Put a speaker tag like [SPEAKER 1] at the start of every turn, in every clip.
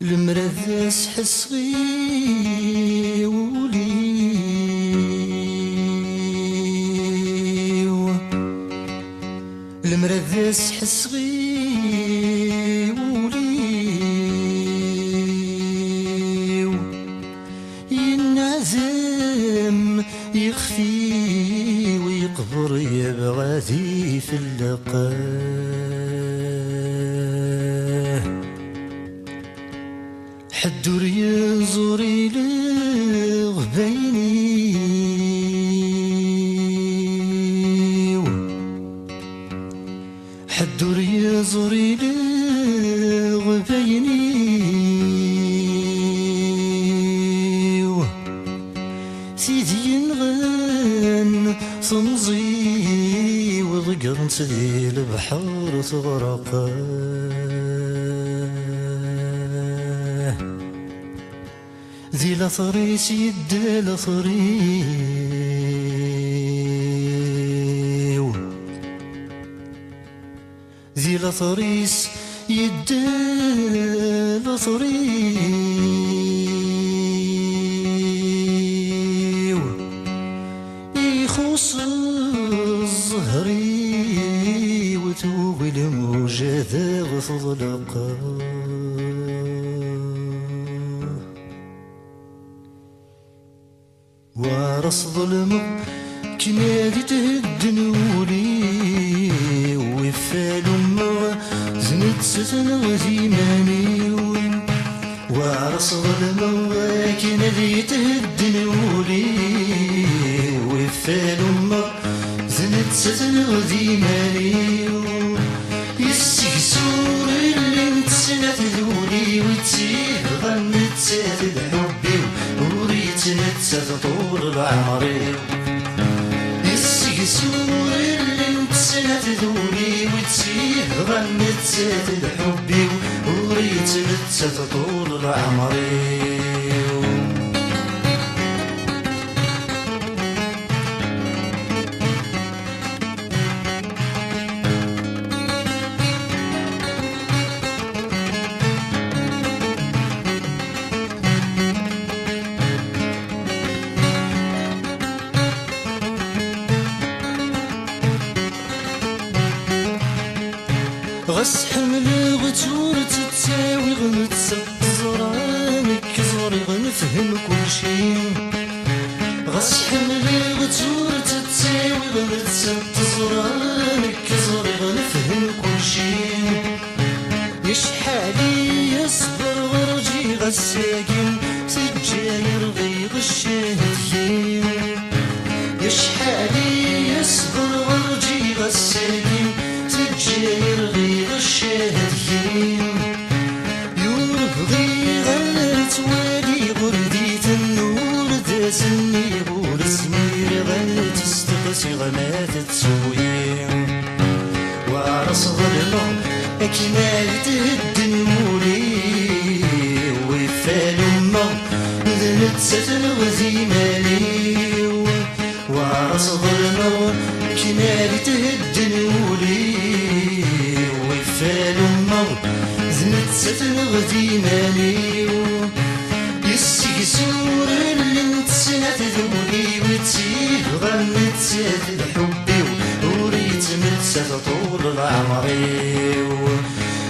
[SPEAKER 1] المرذس حصغي وليو المرذس حصغي وليو ينعزم يخفي ويقبر يبغى ذي في اللقاه حدور يزوري لغبيني حدور يزوري لغبيني سيدي ينغن صمزي وضقر نسدي البحر تغرقه ذي لطريس يد لطريو ذي لطريس يد لطريو يخص الزهري وتوب الموجة ذا غفضلقه ورص ظلمه كنادي تهدنولي وفال امه زنت ستنا زيماني ورص ظلمه كنادي تهدنولي وفال امه زنت ستنا زيماني يسكسور اللي نتسنى ذولي وتسيب غنت ساتد حبي نتسى طول العمر السقسور اللي نتسنى ذولي وتسيه غنت ساتد حبي وريت نتسى طول العمر غس حمل غتور تتساوي غنتسق زرانك زوري غنفهم كل شي غس حمل غتور تتساوي غنتسق زرانك زوري غنفهم كل شي يشحالي يصبر غرجي غساقين سجاير غيغ الشاهدين يشحالي يصبر غرجي غساقين سجاير غيغ الشاهدين يوربغي غلت والي غرديت النور داسني غور سمير غلت استقسي غمات تسويم وعرس ظلمه اكنال تهدنولي وفال امه ذنت ستن غزيماني وعرس ظلمه اكنال تهدنولي وفال امه زنت ستن غزيماني يسكسور اللي نتسنى ذولي وتسيه غنت ساتد حبي وريت نتسى طول العمر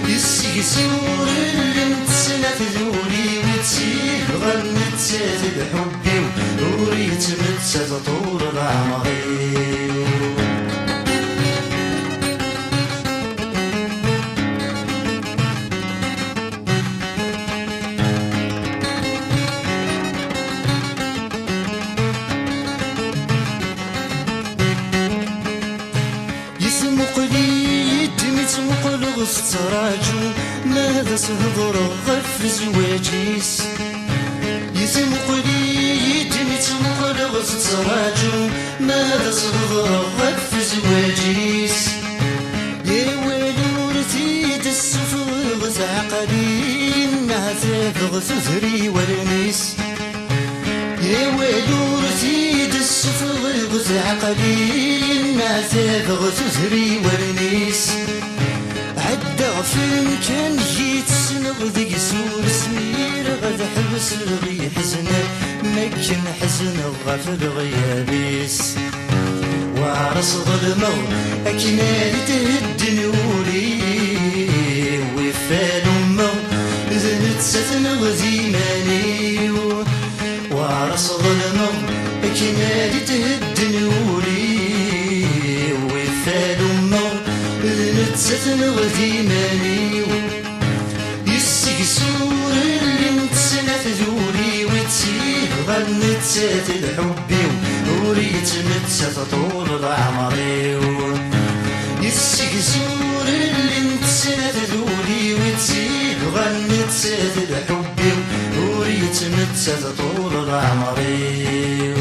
[SPEAKER 1] يسكسور اللي نتسنى ذولي وتسيه غنت ساتد حبي وريت نتسى طول العمر ستراجو ماذا سهضر غف زواجيس يسمق لي يدمي تمقل ستراجو ماذا سهضر غف زواجيس يا ولورتي السفر غزع قليل نعتاب غثثري ورميس يا ولورتي السفر غزع قليل نعتاب غثثري ورميس عدى فين كان جيت سنغ سور سمير غد حبس غي حزنه ما كان حزنه غفل غيابيس وعرس ظلمه أكنال تهدن ولي وفال أمه زنت ستنغ زيماني وعرس ظلمه أكنال تهدن ولي وفال أمه زنت ستنغ زيماني يسكسور اللي نتسنى ذولي وتسيه غنت سات الحبي وريت متسات طول العمري يسكسور اللي نتسنى ذولي وتسيه غنت سات الحبي وريت متسات طول العمري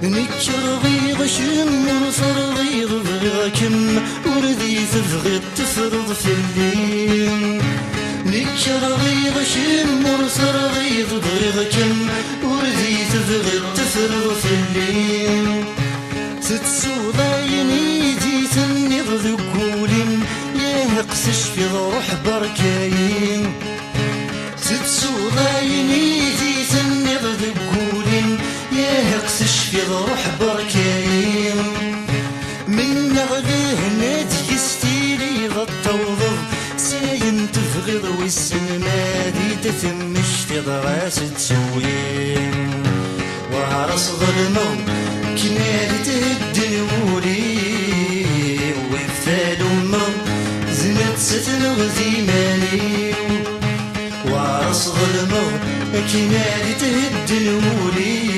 [SPEAKER 1] نكر غيظ شمر فرغيظ بغاكم وردي تبغي تفرض في الليل نكر غيظ شمر فرغيظ بغاكم وردي تبغي تفرض في الليل تتسوض عيني جيت النض ذكولين يا قسش في روح بركاين تتسوض عيني جيت النض ذكولين يا قسش في روح بركاين من غده نادي ستيلي ضطوضض ساين تفغض والسن نادي تتمش تضغاس تسوين وعرس ظلمه كنادي تهدن ولي وفال أمه زنت ستنغ زيماني وعرس ظلمه كنادي تهدن ولي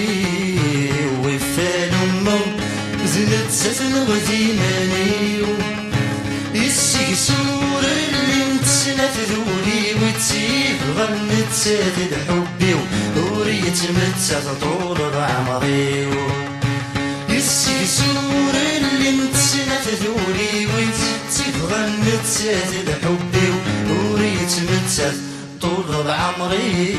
[SPEAKER 1] وفال أمه زنت ستنغ زيماني يسكسور اللي نتسنى ذولي وتسيب غنت سات الحبي وريت متسات طول العمري يسكسور اللي نتسنى ذولي وتسيب غنت سات الحبي وريت متسات طول العمري